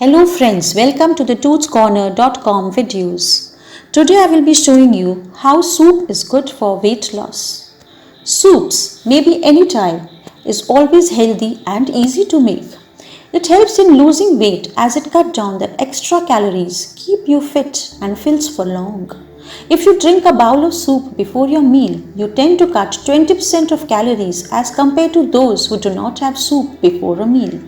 Hello friends, welcome to the toothscorner.com videos. Today I will be showing you how soup is good for weight loss. Soups, maybe any type, is always healthy and easy to make. It helps in losing weight as it cuts down the extra calories, keep you fit and fills for long. If you drink a bowl of soup before your meal, you tend to cut 20% of calories as compared to those who do not have soup before a meal.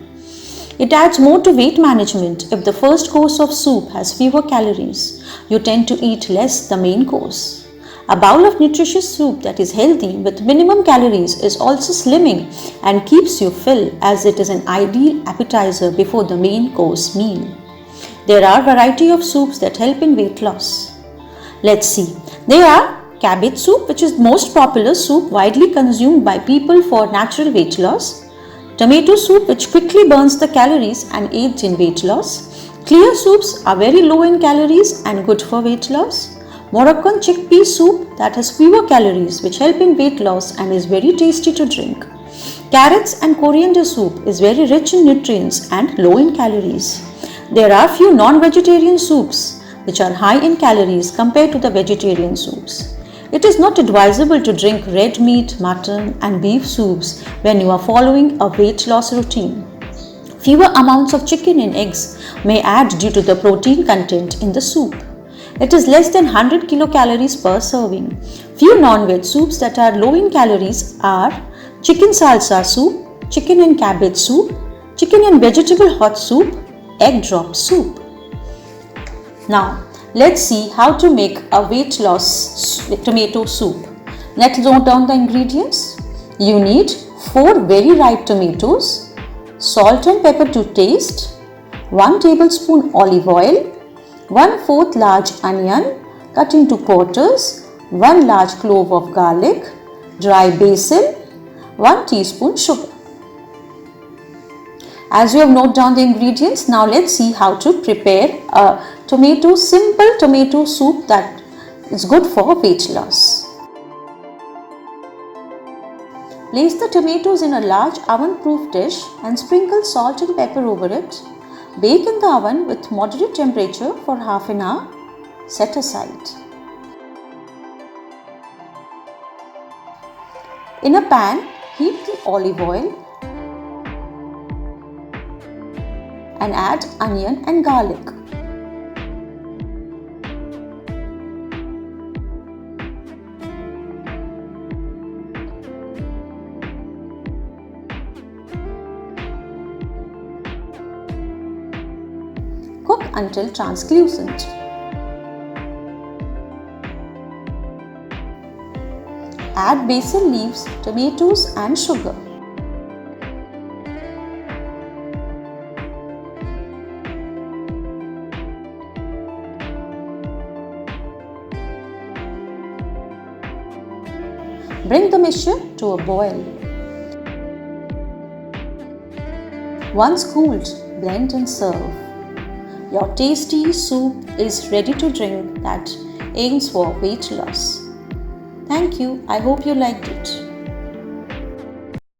It adds more to weight management if the first course of soup has fewer calories. You tend to eat less the main course. A bowl of nutritious soup that is healthy with minimum calories is also slimming and keeps you full as it is an ideal appetizer before the main course meal. There are a variety of soups that help in weight loss. Let's see. There are cabbage soup, which is the most popular soup widely consumed by people for natural weight loss. Tomato soup, which quickly burns the calories and aids in weight loss. Clear soups are very low in calories and good for weight loss. Moroccan chickpea soup that has fewer calories which help in weight loss and is very tasty to drink. Carrots and coriander soup is very rich in nutrients and low in calories. There are few non-vegetarian soups which are high in calories compared to the vegetarian soups. It is not advisable to drink red meat, mutton and beef soups when you are following a weight loss routine. Fewer amounts of chicken and eggs may add due to the protein content in the soup. It is less than 100 kilocalories per serving. Few non-veg soups that are low in calories are chicken salsa soup, chicken and cabbage soup, chicken and vegetable hot soup, egg drop soup. Now, let's see how to make a weight loss tomato soup. Let's note down the ingredients. You need 4 very ripe tomatoes, salt and pepper to taste, 1 tablespoon olive oil, 1/4 large onion cut into quarters, 1 large clove of garlic, dry basil, 1 teaspoon sugar. As you have noted down the ingredients, now let's see how to prepare a simple tomato soup that is good for weight loss. Place the tomatoes in a large oven-proof dish and sprinkle salt and pepper over it. Bake in the oven with moderate temperature for half an hour. Set aside. In a pan, heat the olive oil and add onion and garlic. Cook until translucent. Add basil leaves, tomatoes and sugar. Bring the mixture to a boil. Once cooled, blend and serve. Your tasty soup is ready to drink that aims for weight loss. Thank you. I hope you liked it.